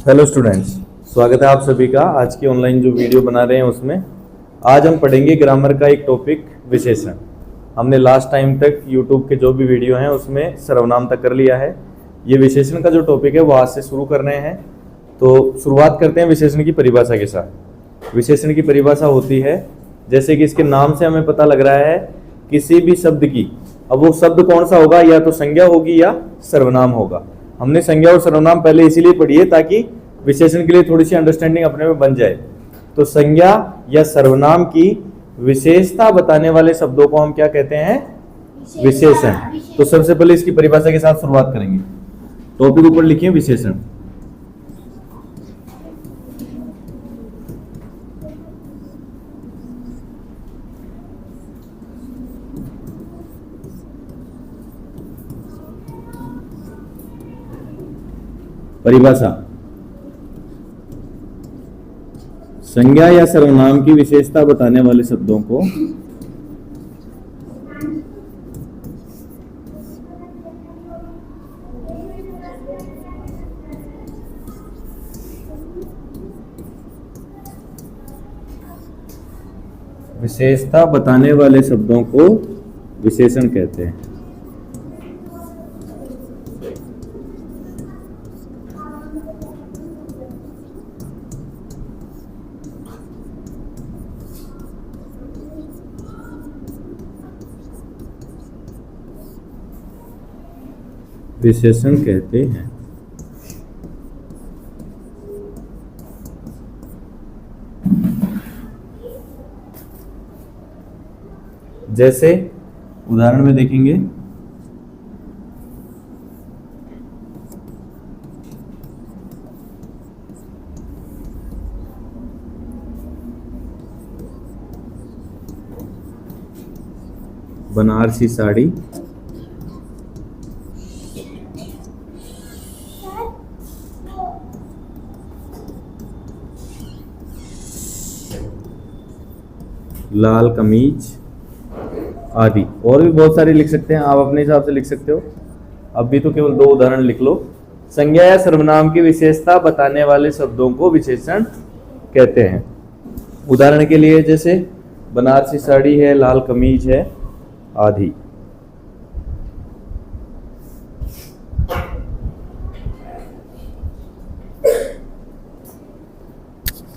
Hello students, स्वागत है आप सभी का। आज की ऑनलाइन जो वीडियो बना रहे हैं उसमें आज हम पढ़ेंगे ग्रामर का एक टॉपिक विशेषण। हमने लास्ट टाइम तक यूट्यूब के जो भी वीडियो हैं उसमें सर्वनाम तक कर लिया है। ये विशेषण का जो टॉपिक है वो आज से शुरू कर रहे हैं। तो शुरुआत करते हैं विशेषण की परिभाषा के साथ। विशेषण की परिभाषा होती है, जैसे कि इसके नाम से हमें पता लग रहा है, किसी भी शब्द की, अब वो शब्द कौन सा होगा, या तो संज्ञा होगी या सर्वनाम होगा। हमने संज्ञा और सर्वनाम पहले इसीलिए पढ़ी है ताकि विशेषण के लिए थोड़ी सी अंडरस्टैंडिंग अपने में बन जाए। तो संज्ञा या सर्वनाम की विशेषता बताने वाले शब्दों को हम क्या कहते हैं? विशेषण। तो सबसे पहले इसकी परिभाषा के साथ शुरुआत करेंगे। टॉपिक ऊपर लिखिए विशेषण। परिभाषा, संज्ञा या सर्वनाम की विशेषता बताने वाले शब्दों को विशेषता बताने वाले शब्दों को विशेषण कहते हैं। विशेषण कहते हैं। जैसे उदाहरण में देखेंगे, बनारसी साड़ी, लाल कमीज आदि। और भी बहुत सारे लिख सकते हैं, आप अपने हिसाब से लिख सकते हो। अब भी तो केवल 2 उदाहरण लिख लो। संज्ञा या सर्वनाम की विशेषता बताने वाले शब्दों को विशेषण कहते हैं। उदाहरण के लिए जैसे बनारसी साड़ी है, लाल कमीज है आदि।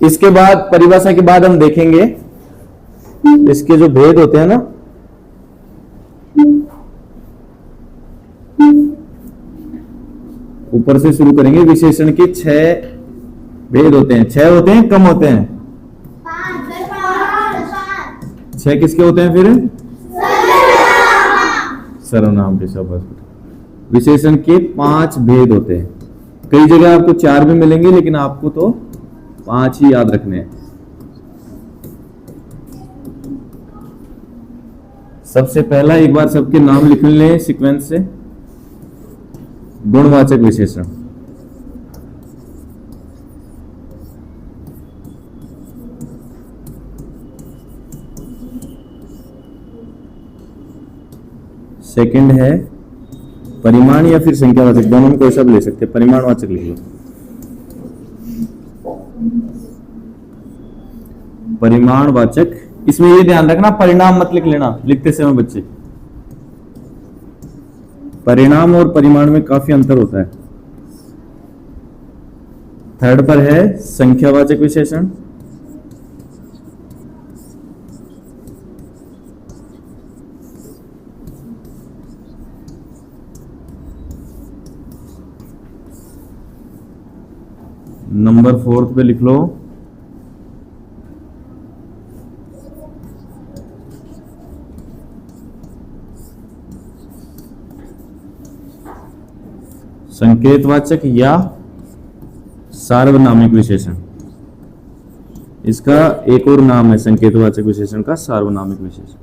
इसके बाद परिभाषा के बाद हम देखेंगे इसके जो भेद होते हैं ना, ऊपर से शुरू करेंगे। विशेषण के 6 भेद होते हैं। 6 होते हैं, कम होते हैं? 6 किसके होते हैं फिर? सर्वनाम के। शाबाश। विशेषण के 5 भेद होते हैं। कई जगह आपको 4 भी मिलेंगे, लेकिन आपको तो 5 ही याद रखने हैं। सबसे पहला एक बार सबके नाम लिख लें सीक्वेंस से। गुणवाचक विशेषण। सेकंड है परिमाण या फिर संख्यावाचक, दोनों में कोई सा भी ले सकते हैं। परिमाणवाचक लिख लो। परिमाणवाचक, इसमें ये ध्यान रखना परिणाम मत लिख लेना लिखते समय बच्चे। परिणाम और परिमाण में काफी अंतर होता है। थर्ड पर है संख्यावाचक विशेषण। नंबर 4 पे लिख लो संकेतवाचक या सार्वनामिक विशेषण। इसका एक और नाम है संकेतवाचक विशेषण का, सार्वनामिक विशेषण।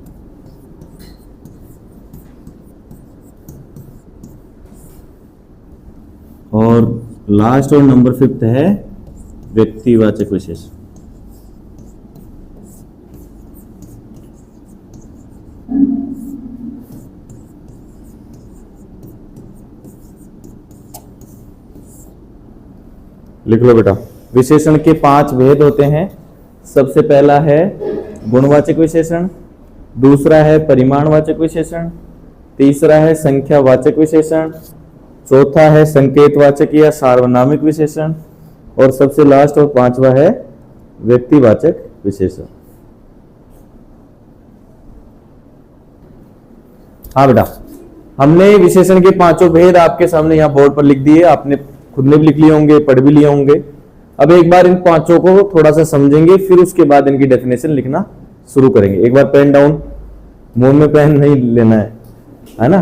और लास्ट और नंबर 5 है व्यक्तिवाचक विशेषण। लिख लो बेटा। विशेषण के 5 भेद होते हैं। सबसे पहला है गुणवाचक विशेषण, दूसरा है परिमाणवाचक विशेषण, तीसरा है संख्यावाचक विशेषण, चौथा है संकेतवाचक या सार्वनामिक विशेषण, और सबसे लास्ट और 5वां है व्यक्तिवाचक विशेषण। हाँ बेटा, हमने विशेषण के 5 भेद आपके सामने यहाँ बोर्ड पर लिख दिए, आपने खुद ने भी लिख लिए होंगे, पढ़ भी लिए होंगे। अब एक बार इन 5 को थोड़ा सा समझेंगे, फिर उसके बाद इनकी डेफिनेशन लिखना शुरू करेंगे। एक बार पेन डाउन, मुंह में पेन नहीं लेना है ना।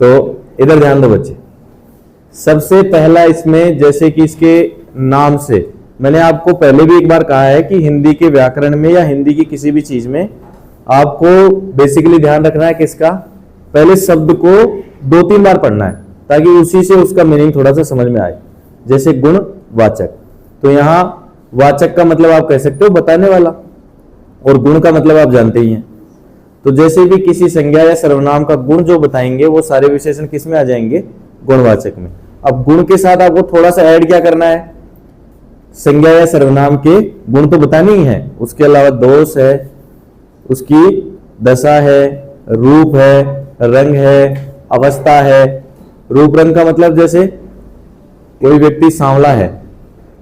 तो इधर ध्यान दो बच्चे। सबसे पहला इसमें, जैसे कि इसके नाम से, मैंने आपको पहले भी एक बार कहा है कि हिंदी के व्याकरण में या हिंदी की किसी भी चीज में आपको बेसिकली ध्यान रखना है किसका, पहले शब्द को 2-3 बार पढ़ना है ताकि उसी से उसका मीनिंग थोड़ा सा समझ में आए। जैसे गुणवाचक, तो यहां वाचक का मतलब आप कह सकते हो बताने वाला, और गुण का मतलब आप जानते ही हैं। तो जैसे भी किसी संज्ञा या सर्वनाम का गुण जो बताएंगे वो सारे विशेषण किस में आ जाएंगे, गुणवाचक में। अब गुण के साथ आपको थोड़ा सा ऐड क्या करना है, संज्ञा या सर्वनाम के गुण तो बताने ही है, उसके अलावा दोष है, उसकी दशा है, रूप है, रंग है, अवस्था है। रूप रंग का मतलब जैसे कोई व्यक्ति सांवला है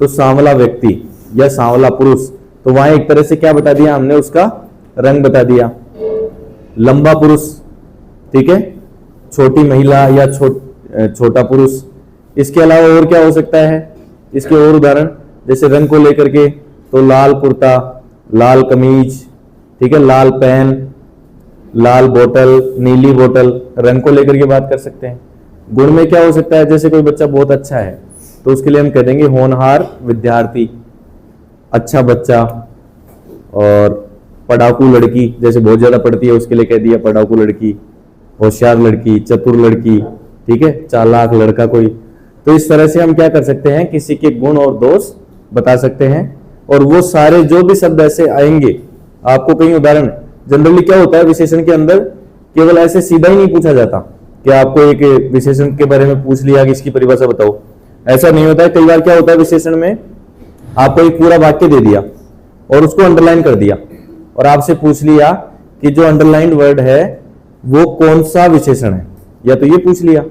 तो सांवला व्यक्ति या सांवला पुरुष, तो वहां एक तरह से क्या बता दिया हमने, उसका रंग बता दिया। लंबा पुरुष, ठीक है, छोटी महिला या छोटा पुरुष। इसके अलावा और क्या हो सकता है, इसके और उदाहरण जैसे रंग को लेकर के, तो लाल कुर्ता, लाल कमीज, ठीक है, लाल पेन, लाल बोतल, नीली बोतल, रंग को लेकर के बात कर सकते हैं। गुण में क्या हो सकता है, जैसे कोई बच्चा बहुत अच्छा है तो उसके लिए हम कह देंगे होनहार विद्यार्थी, अच्छा बच्चा। और पढ़ाकू लड़की, जैसे बहुत ज्यादा पढ़ती है उसके लिए कह दिया पढ़ाकू लड़की, होशियार लड़की, चतुर लड़की, ठीक है, चालाक लड़का कोई। तो इस तरह से हम क्या कर सकते हैं, किसी के गुण और दोष बता सकते हैं। और वो सारे जो भी शब्द ऐसे आएंगे, आपको कई उदाहरण, जनरली क्या होता है विशेषण के अंदर, केवल ऐसे सीधा ही नहीं पूछा जाता कि आपको एक विशेषण के बारे में पूछ लिया कि इसकी परिभाषा बताओ, ऐसा नहीं होता है। कई बार क्या होता है, विशेषण में आपको एक पूरा वाक्य दे दिया और उसको अंडरलाइन कर दिया और आपसे पूछ लिया कि जो अंडरलाइंड वर्ड है वो कौन सा विशेषण है, या तो ये पूछ लिया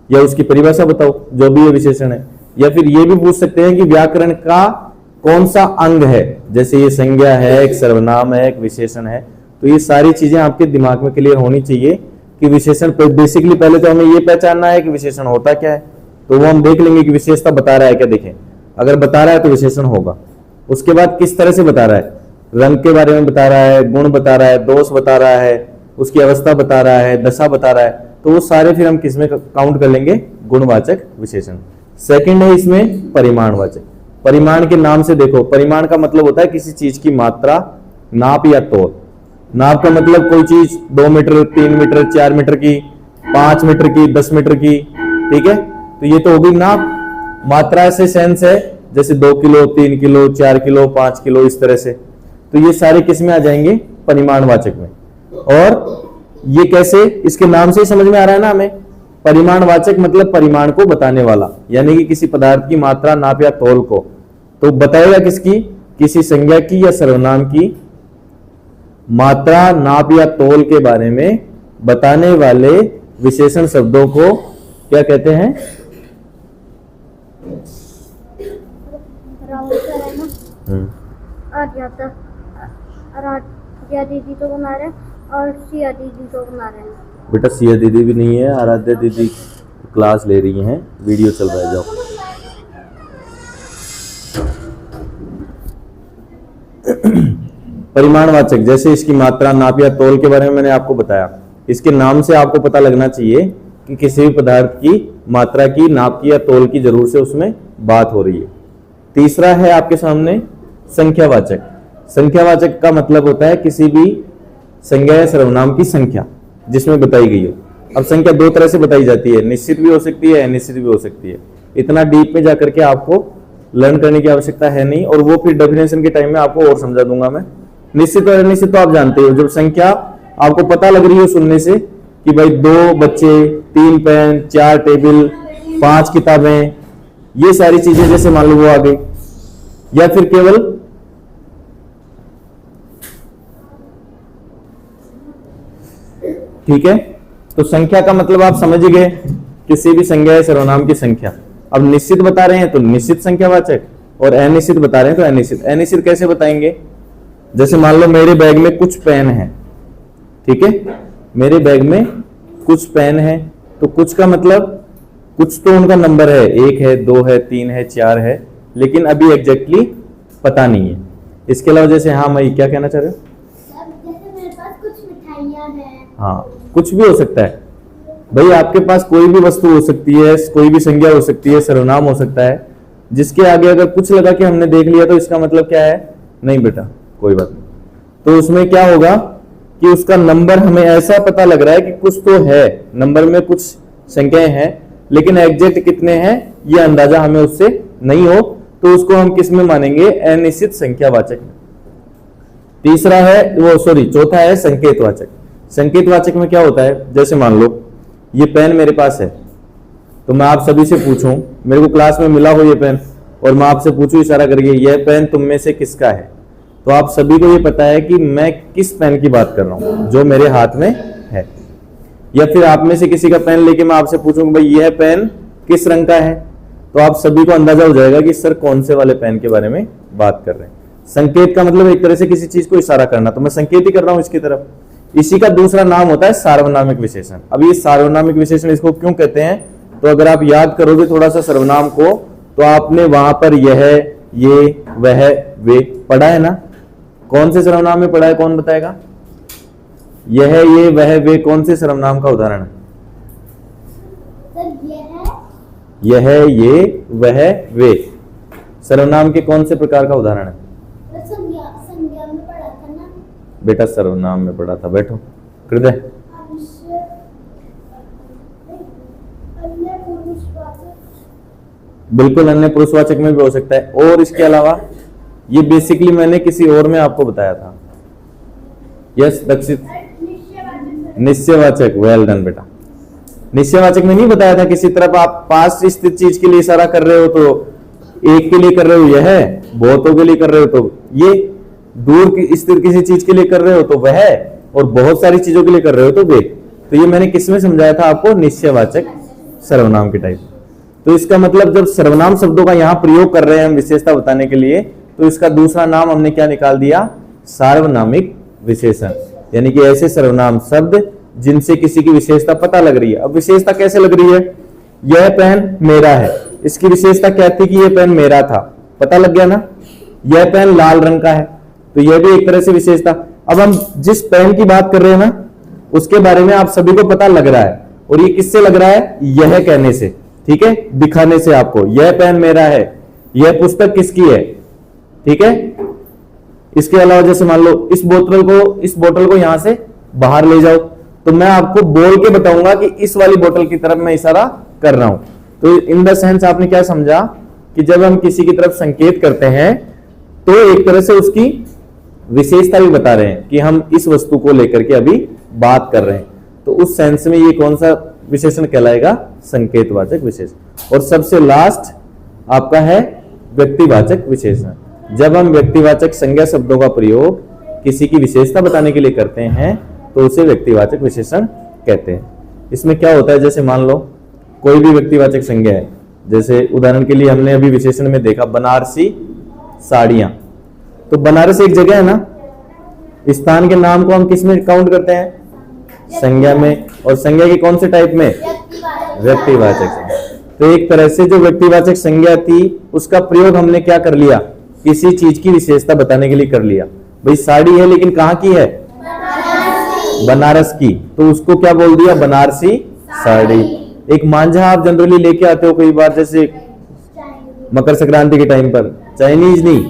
या उसकी परिभाषा बताओ जो भी ये विशेषण है, या फिर ये भी पूछ सकते हैं कि व्याकरण का कौन सा अंग है, जैसे ये संज्ञा है, एक सर्वनाम है, एक विशेषण है। तो ये सारी चीजें आपके दिमाग में क्लियर होनी चाहिए कि विशेषण, बेसिकली पहले तो हमें ये पहचानना है कि विशेषण होता क्या है, तो वो हम देख लेंगे कि विशेषता बता रहा है क्या। देखें, अगर बता रहा है तो विशेषण होगा। उसके बाद किस तरह से बता रहा है, रंग के बारे में बता रहा है, गुण बता रहा है, दोष बता रहा है, उसकी अवस्था बता रहा है, दशा बता रहा है, तो वो सारे फिर हम किसमें काउंट कर लेंगे, गुणवाचक विशेषण। सेकंड है इसमें परिमाणवाचक। परिमाण के नाम से देखो, परिमाण का मतलब होता है किसी चीज की मात्रा, नाप या तौल। नाप का मतलब कोई चीज 2 मीटर, 3 मीटर, 4 मीटर की, 5 मीटर की, 10 मीटर की, ठीक है, तो ये तो होगी नाप। मात्रा से सेंस है जैसे 2 किलो, 3 किलो, 4 किलो, 5 किलो, इस तरह से। तो ये सारे किस में आ जाएंगे, परिमाणवाचक में। और ये कैसे, इसके नाम से ही समझ में आ रहा है ना हमें, परिमाणवाचक मतलब परिमाण को बताने वाला, यानी कि किसी पदार्थ की मात्रा, नाप या तौल को तो बताएगा किसकी, किसी संज्ञा की या सर्वनाम की मात्रा, नाप या तौल के बारे में बताने वाले विशेषण शब्दों को क्या कहते हैं, दीदी तो बना रहे और सिया दीदी तो बना रहे हैं। बेटा सिया दीदी भी नहीं है, आराध्या दीदी क्लास ले रही हैं, वीडियो चल रहा है, जाओ। परिमाणवाचक, जैसे इसकी मात्रा, नाप या तौल के बारे में मैंने आपको बताया। इसके नाम से आपको पता लगना चाहिए कि किसी भी पदार्थ की मात्रा की, नाप की या तौल की जरूर से उसमें बात हो रही है। तीसरा है आपके सामने संख्यावाचक। संख्यावाचक का मतलब होता है किसी भी संज्ञा या सर्वनाम की संख्या जिसमें बताई गई हो। अब संख्या 2 तरह से बताई जाती है, निश्चित भी हो सकती है, अनिश्चित भी हो सकती है। इतना डीप में जाकर के आपको लर्न करने की आवश्यकता है नहीं, और वो फिर डेफिनेशन के टाइम में आपको और समझा दूंगा मैं। निश्चित और अनिश्चित तो आप जानते हो, जब संख्या आपको पता लग रही हो सुनने से कि भाई 2 बच्चे, 3 पेन, 4 टेबल, 5 किताबें, ये सारी चीजें जैसे मान लो वो आ गई, या फिर केवल ठीक है। तो संख्या का मतलब आप समझ ही गए, किसी भी संज्ञा या सर्वनाम की संख्या। अब निश्चित बता रहे हैं तो निश्चित संख्यावाचक, और अनिश्चित बता रहे हैं तो अनिश्चित। अनिश्चित कैसे बताएंगे? जैसे मान लो मेरे बैग में कुछ पेन है, ठीक है, मेरे बैग में कुछ पेन है, तो कुछ का मतलब कुछ तो उनका नंबर है, 1 है, 2 है, 3 है, 4 है, लेकिन अभी एग्जैक्टली पता नहीं है। इसके अलावा जैसे, हाँ मैं क्या कहना चाह रहे हो? जैसे मेरे पास कुछ मिठाइयाँ हैं। हाँ, कुछ भी हो सकता है भाई, आपके पास कोई भी वस्तु हो सकती है, कोई भी संज्ञा हो सकती है, सर्वनाम हो सकता है, जिसके आगे अगर कुछ लगा कि हमने देख लिया तो इसका मतलब क्या है? नहीं बेटा कोई बात नहीं। तो उसमें क्या होगा कि उसका नंबर हमें ऐसा पता लग रहा है कि कुछ तो है, नंबर में कुछ संख्याएं हैं, लेकिन एग्जैक्ट कितने हैं ये अंदाजा हमें उससे नहीं हो, तो उसको हम किस में मानेंगे? अनिश्चित संख्यावाचक में। तीसरा है वो, सॉरी, चौथा है संकेतवाचक। संकेतवाचक में क्या होता है? जैसे मान लो ये पेन मेरे पास है, तो मैं आप सभी से पूछूं, मेरे को क्लास में मिला हो ये पेन, और मैं आपसे पूछूं इशारा करके, यह पेन तुम में से किसका है? तो आप सभी को ये पता है कि मैं किस पेन की बात कर रहा हूं, जो मेरे हाथ में है। या फिर आप में से किसी का पेन लेके मैं आपसे पूछूं भाई यह पेन किस रंग का है, तो आप सभी को अंदाजा हो जाएगा कि सर कौन से वाले पेन के बारे में बात कर रहे हैं। संकेत का मतलब एक तरह से किसी चीज को इशारा करना, तो मैं संकेत ही कर रहा हूं इसकी तरफ। इसी का दूसरा नाम होता है सार्वनामिक विशेषण। अब ये सार्वनामिक विशेषण इसको क्यों कहते हैं? तो अगर आप याद करोगे थोड़ा सा सर्वनाम को, तो आपने वहां पर यह, ये, वह, वे पढ़ा है ना? कौन से सर्वनाम में पढ़ा है, कौन बताएगा? यह, ये, वह, वे कौन से सर्वनाम का उदाहरण है? यह, ये, वह, वे सर्वनाम के कौन से प्रकार का उदाहरण है? संज्ञा में पढ़ा था ना बेटा, सर्वनाम में पढ़ा था, बैठो। हृदय, बिल्कुल अन्य पुरुषवाचक में भी हो सकता है। और इसके अलावा ये बेसिकली मैंने किसी और में आपको बताया था। यस दक्षित, निश्चयवाचक, वेल डन बेटा। निश्चयवाचक में नहीं बताया था, किसी तरफ आप पास स्थित चीज के लिए इशारा कर रहे हो तो एक के लिए कर रहे हो यह, बहुतों के लिए कर रहे हो तो ये, दूर की स्थित किसी चीज के लिए कर रहे हो तो वह, और बहुत सारी चीजों के लिए कर रहे हो तो वे। तो ये मैंने किसमें समझाया था आपको? निश्चयवाचक सर्वनाम के टाइप। तो इसका मतलब जब सर्वनाम शब्दों का यहां प्रयोग कर रहे हैं हम विशेषता बताने के लिए, तो इसका दूसरा नाम हमने क्या निकाल दिया? सार्वनामिक विशेषण। यानी कि ऐसे सर्वनाम शब्द जिनसे किसी की विशेषता पता लग रही है। अब विशेषता कैसे लग रही है? यह पेन मेरा है, इसकी विशेषता क्या थी कि यह पेन मेरा था, पता लग गया ना? यह पेन लाल रंग का है, तो यह भी एक तरह से विशेषता। अब हम जिस पेन की बात कर रहे हैं ना, उसके बारे में आप सभी को पता लग रहा है, और ये किससे लग रहा है? यह कहने से, ठीक है, दिखाने से आपको, यह पेन मेरा है, यह पुस्तक किसकी है, ठीक है। इसके अलावा जैसे मान लो इस बोतल को यहां से बाहर ले जाओ, तो मैं आपको बोल के बताऊंगा कि इस वाली बोतल की तरफ मैं इशारा कर रहा हूं। तो इन द सेंस आपने क्या समझा कि जब हम किसी की तरफ संकेत करते हैं तो एक तरह से उसकी विशेषता भी बता रहे हैं कि हम इस वस्तु को लेकर के अभी बात कर रहे हैं। तो उस सेंस में ये कौन सा विशेषण कहलाएगा? संकेतवाचक विशेषण। और सबसे लास्ट आपका है व्यक्तिवाचक विशेषण। जब हम व्यक्तिवाचक संज्ञा शब्दों का प्रयोग किसी की विशेषता बताने के लिए करते हैं तो उसे व्यक्तिवाचक विशेषण कहते हैं। इसमें क्या होता है, जैसे मान लो कोई भी व्यक्तिवाचक संज्ञा है, जैसे उदाहरण के लिए हमने अभी विशेषण में देखा बनारसी साड़ियां, तो बनारस एक जगह है ना, स्थान के नाम को हम किस में काउंट करते हैं? संज्ञा में। और संज्ञा की कौन से टाइप में? व्यक्तिवाचक संज्ञा। तो एक तरह से जो व्यक्तिवाचक संज्ञा थी उसका प्रयोग हमने क्या कर लिया? किसी चीज की विशेषता बताने के लिए कर लिया। भाई साड़ी है लेकिन कहां की है? बनारस की, तो उसको क्या बोल दिया? बनारसी साड़ी। एक मांझा आप जनरली लेके आते हो कई बार, जैसे मकर संक्रांति के टाइम पर, चाइनीज नहीं,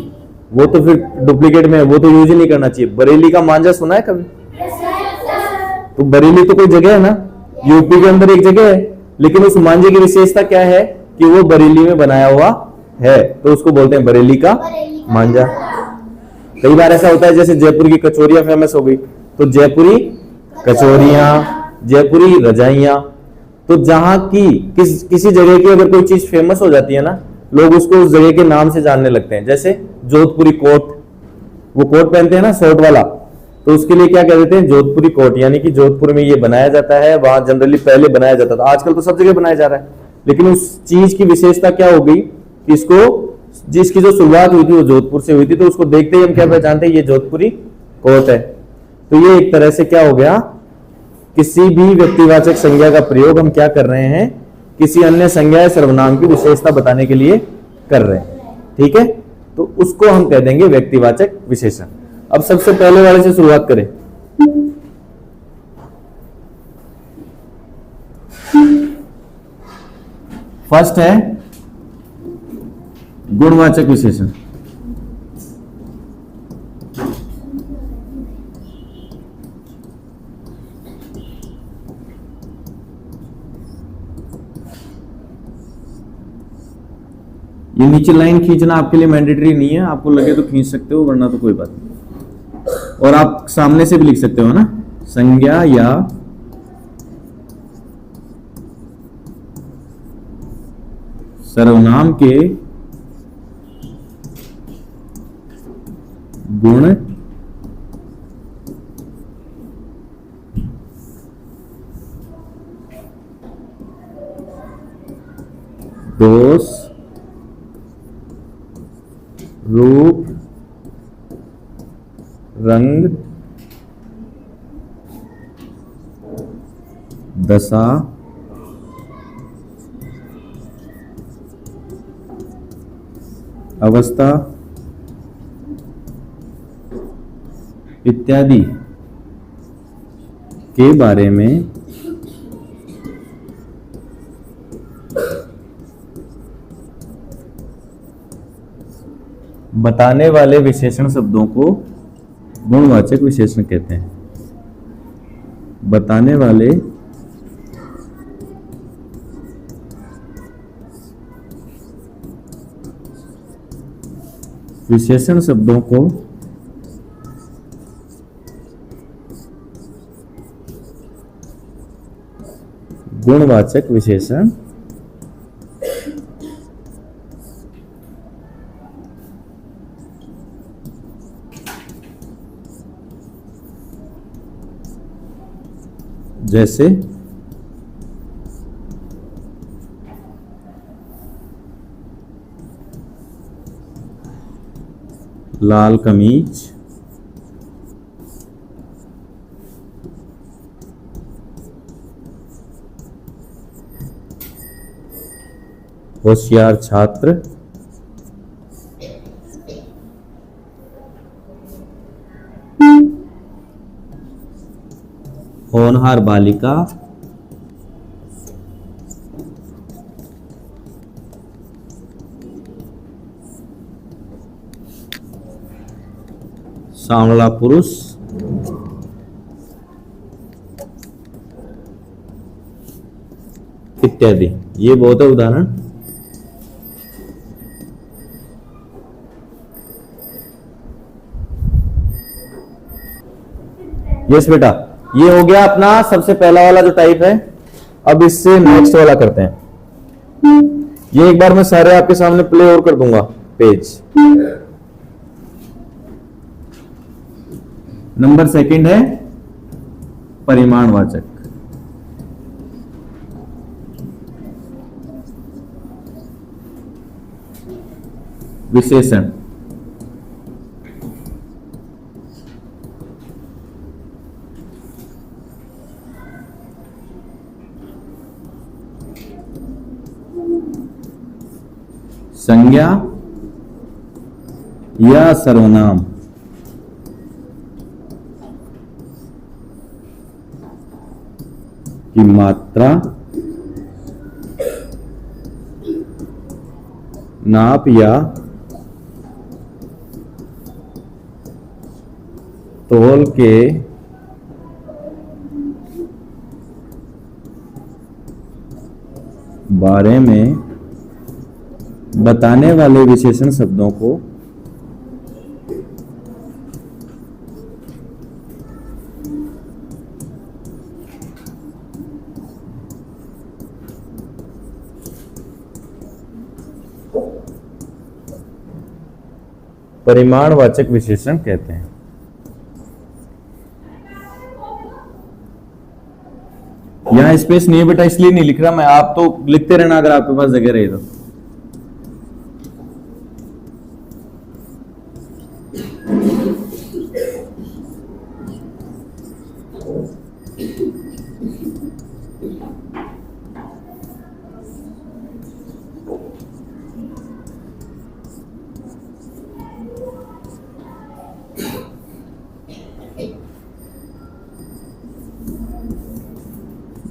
वो तो फिर डुप्लीकेट में है, वो तो यूज ही नहीं करना चाहिए। बरेली का मांझा सुना है कभी? तो बरेली तो कोई जगह है ना, यूपी के अंदर एक जगह है, लेकिन उस मांझे की विशेषता क्या है कि वो बरेली में बनाया हुआ है, तो उसको बोलते हैं बरेली का मांझा। कई बार ऐसा होता है जैसे जयपुर की कचौरियां फेमस हो गई, तो जयपुरी कचौरियां, जयपुरी रजाइयां। तो जहां की किसी जगह की अगर कोई चीज फेमस हो जाती है ना, लोग उसको उस जगह के नाम से जानने लगते हैं। जैसे जोधपुरी कोट, वो कोट पहनते हैं ना शॉर्ट वाला, तो उसके लिए क्या कह देते हैं, जोधपुरी कोट, यानी कि जोधपुर में ये बनाया जाता है, वहां जनरली पहले बनाया जाता था, आजकल तो सब जगह बनाया जा रहा है। लेकिन उस चीज की विशेषता क्या हो गई कि इसको, जिसकी जो शुरुआत हुई थी वो जोधपुर से हुई थी, तो उसको देखते ही हम क्या पहचानते हैं, ये जोधपुरी कोट है। तो ये एक तरह से क्या हो गया, किसी भी व्यक्तिवाचक संज्ञा का प्रयोग हम क्या कर रहे हैं, किसी अन्य संज्ञा या सर्वनाम की विशेषता बताने के लिए कर रहे हैं। ठीक है, तो उसको हम कह देंगे व्यक्तिवाचक विशेषण। अब सबसे पहले वाले से शुरुआत करें। फर्स्ट है गुणवाचक विशेषण। ये नीचे लाइन खींचना आपके लिए मैंडेटरी नहीं है, आपको लगे तो खींच सकते हो, वरना तो कोई बात नहीं। और आप सामने से भी लिख सकते हो ना, संज्ञा या सर्वनाम के गुण दोष रूप रंग दशा अवस्था इत्यादि के बारे में बताने वाले विशेषण शब्दों को गुणवाचक विशेषण कहते हैं। बताने वाले विशेषण शब्दों को गुणवाचक विशेषण जैसे लाल कमीज, होशियार छात्र, होनहार बालिका, सांवला पुरुष, इत्यादि। ये बहुत है उदाहरण। यस बेटा, ये हो गया अपना सबसे पहला वाला जो टाइप है। अब इससे नेक्स्ट वाला करते हैं। ये एक बार मैं सारे आपके सामने प्ले और कर दूंगा पेज। नंबर सेकंड है परिमाणवाचक। विशेषण संज्ञा या सर्वनाम की मात्रा, नाप या तौल के बारे में बताने वाले विशेषण शब्दों को परिमाणवाचक विशेषण कहते हैं। यहां स्पेस नहीं है बेटा, इसलिए नहीं लिख रहा मैं, आप तो लिखते रहना अगर आपके पास जगह रहे तो।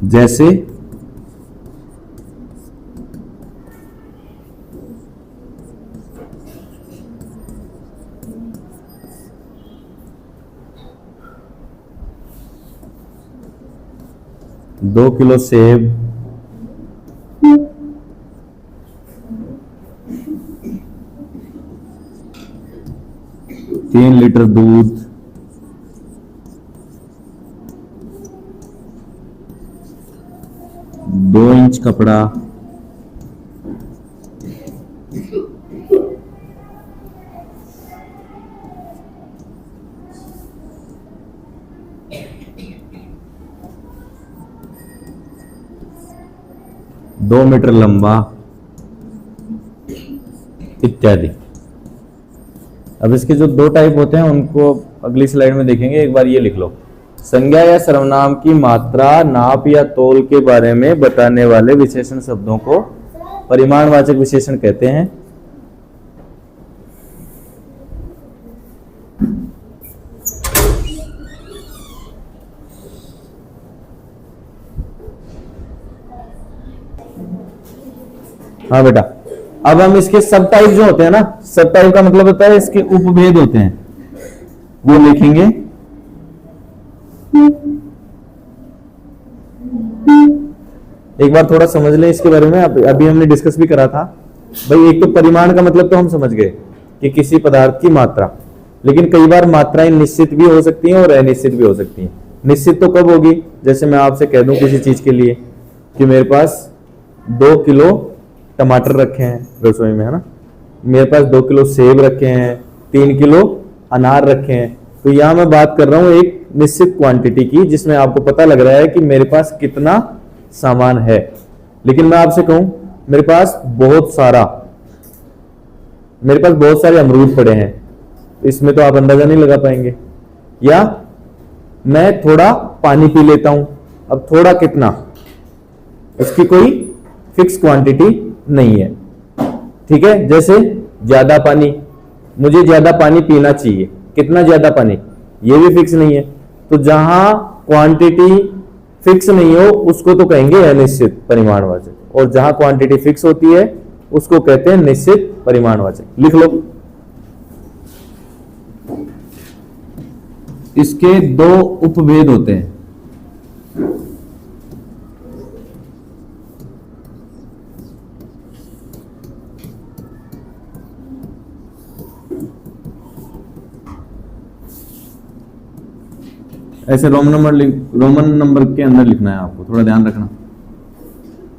जैसे दो किलो सेब, 3 लीटर दूध, 2 इंच कपड़ा, दो मीटर लंबा इत्यादि। अब इसके जो दो टाइप होते हैं उनको अगली स्लाइड में देखेंगे। एक बार ये लिख लो, संज्ञा या सर्वनाम की मात्रा, नाप या तोल के बारे में बताने वाले विशेषण शब्दों को परिमाणवाचक विशेषण कहते हैं। हाँ बेटा, अब हम इसके सब टाइप जो होते हैं ना, सब टाइप का मतलब होता है इसके उपभेद होते हैं, वो लिखेंगे। एक बार थोड़ा समझ लें इसके बारे में, अभी हमने डिस्कस भी करा था भाई। एक तो परिमाण का मतलब तो हम समझ गए कि किसी पदार्थ की मात्रा, लेकिन कई बार मात्राएं निश्चित भी हो सकती हैं और अनिश्चित भी हो सकती हैं। निश्चित तो कब होगी, जैसे मैं आपसे कह दूं किसी चीज के लिए कि मेरे पास 2 किलो टमाटर रखे हैं रसोई में, है ना, मेरे पास 2 किलो सेब रखे हैं, 3 किलो अनार रखे हैं, तो यहां मैं बात कर रहा हूं एक निश्चित क्वांटिटी की, जिसमें आपको पता लग रहा है कि मेरे पास कितना सामान है। लेकिन मैं आपसे कहूं मेरे पास बहुत सारे अमरूद पड़े हैं, इसमें तो आप अंदाजा नहीं लगा पाएंगे। या मैं थोड़ा पानी पी लेता हूं, अब थोड़ा कितना, इसकी कोई फिक्स क्वांटिटी नहीं है, ठीक है। जैसे ज्यादा पानी, मुझे ज्यादा पानी पीना चाहिए, कितना ज्यादा पानी, ये भी फिक्स नहीं है। तो जहां क्वांटिटी फिक्स नहीं हो उसको तो कहेंगे अनिश्चित परिमाणवाचक, और जहां क्वांटिटी फिक्स होती है उसको कहते हैं निश्चित परिमाणवाचक। लिख लो, इसके 2 उपभेद होते हैं। ऐसे रोमन नंबर के अंदर लिखना है आपको, थोड़ा ध्यान रखना।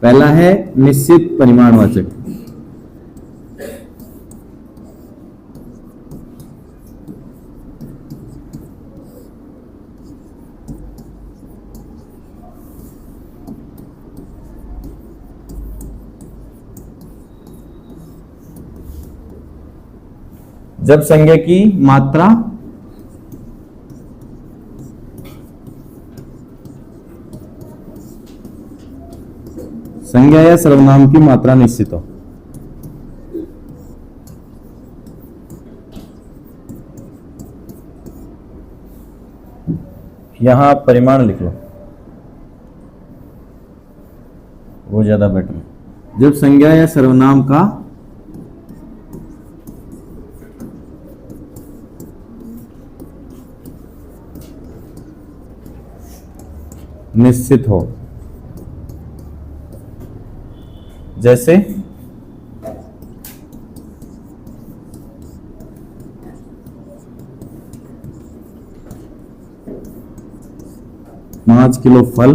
पहला है निश्चित परिमाणवाचक, जब संज्ञा की मात्रा संज्ञा या सर्वनाम की मात्रा निश्चित हो। यहां आप परिमाण लिख लो, वो ज्यादा बेटर है। जब संज्ञा या सर्वनाम का निश्चित हो, जैसे 5 किलो फल,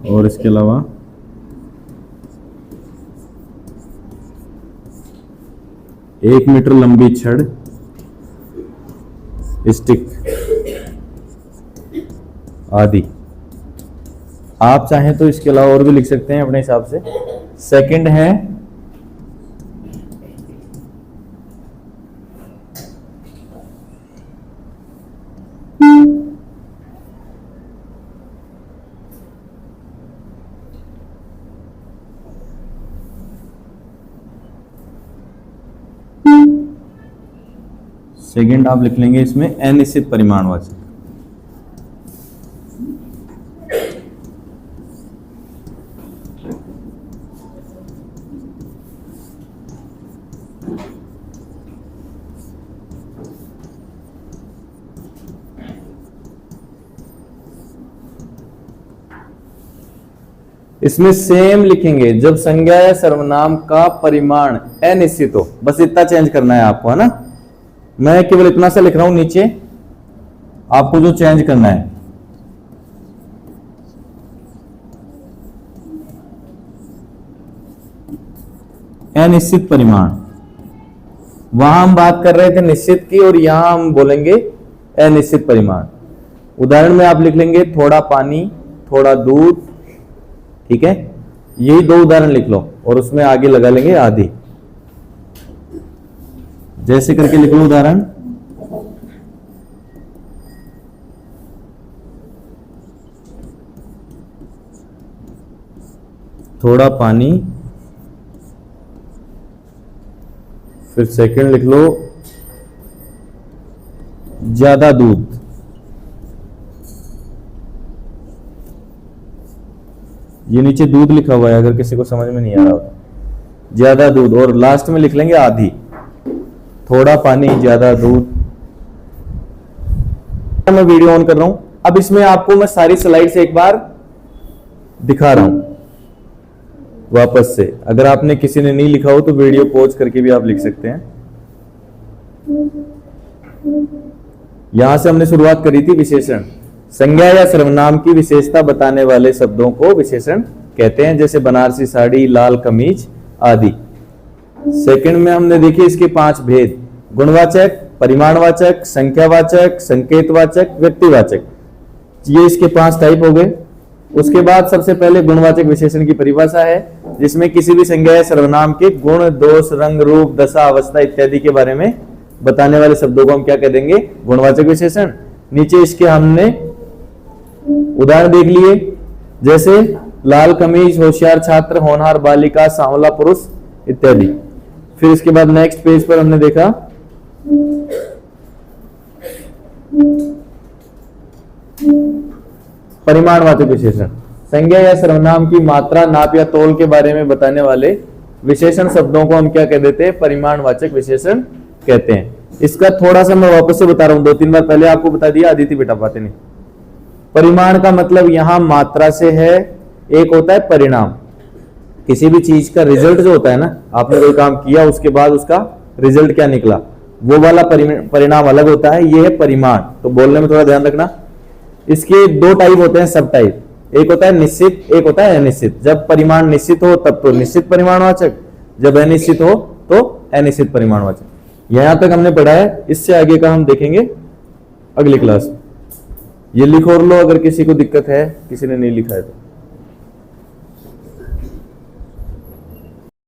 और इसके अलावा 1 मीटर लंबी छड़, स्टिक आदि। आप चाहें तो इसके अलावा और भी लिख सकते हैं अपने हिसाब से। सेकंड है सेकंड आप लिख लेंगे इसमें अनिश्चित परिमाणवाचक। इसमें सेम लिखेंगे जब संज्ञा या सर्वनाम का परिमाण अनिश्चित हो, बस इतना चेंज करना है आपको, है ना। मैं केवल इतना सा लिख रहा हूं नीचे, आपको जो चेंज करना है अनिश्चित परिमाण। वहां हम बात कर रहे थे निश्चित की, और यहां हम बोलेंगे अनिश्चित परिमाण। उदाहरण में आप लिख लेंगे थोड़ा पानी, थोड़ा दूध, ठीक है। यही 2 उदाहरण लिख लो और उसमें आगे लगा लेंगे आदि। जैसे करके लिख लो उदाहरण। थोड़ा पानी, फिर सेकंड लिख लो ज्यादा दूध। ये नीचे दूध लिखा हुआ है, अगर किसी को समझ में नहीं आ रहा हो, ज्यादा दूध। और लास्ट में लिख लेंगे आधी, थोड़ा पानी ज्यादा दूध। मैं वीडियो ऑन कर रहा हूं। अब इसमें आपको मैं सारी स्लाइड्स एक बार दिखा रहा हूं वापस से। अगर आपने किसी ने नहीं लिखा हो तो वीडियो पॉज करके भी आप लिख सकते हैं। यहां से हमने शुरुआत करी थी विशेषण। संज्ञा या सर्वनाम की विशेषता बताने वाले शब्दों को विशेषण कहते हैं, जैसे बनारसी साड़ी, लाल कमीज आदि। सेकंड में हमने देखी इसके 5 भेद: गुणवाचक, परिमाणवाचक, संख्यावाचक, संकेतवाचक, व्यक्तिवाचक। ये इसके 5 टाइप हो गए। उसके बाद सबसे पहले गुणवाचक विशेषण की परिभाषा है, जिसमें किसी भी संज्ञा या सर्वनाम के गुण, दोष, रंग, रूप, दशा, अवस्था इत्यादि के बारे में बताने वाले शब्दों को हम क्या कह देंगे? गुणवाचक विशेषण। नीचे इसके हमने उदाहरण देख लिए, जैसे लाल कमीज, होशियार छात्र, होनहार बालिका, सांवला पुरुष इत्यादि। फिर इसके बाद नेक्स्ट पेज पर हमने देखा परिमाणवाचक विशेषण। संज्ञा या सर्वनाम की मात्रा, नाप या तौल के बारे में बताने वाले विशेषण शब्दों को हम क्या कह देते हैं? परिमाणवाचक विशेषण कहते हैं। इसका थोड़ा सा मैं वापस से बता रहा हूं, 2-3 बार पहले आपको बता दिया, आदित्य बेटा बातें नहीं। परिमाण का मतलब यहां मात्रा से है। एक होता है परिणाम, किसी भी चीज का रिजल्ट जो होता है ना, आपने कोई काम किया उसके बाद उसका रिजल्ट क्या निकला, वो वाला परिणाम अलग होता है। ये है परिमाण। तो बोलने में थोड़ा ध्यान रखना। इसके 2 टाइप होते हैं, सब टाइप। एक होता है निश्चित, एक होता है अनिश्चित। जब परिमाण निश्चित हो तब तो निश्चित परिमाणवाचक, जब अनिश्चित हो तो अनिश्चित परिमाणवाचक। यहां तक हमने पढ़ा है, इससे आगे का हम देखेंगे अगली क्लास में। ये लिख और लो अगर किसी को दिक्कत है, किसी ने नहीं लिखा है तो।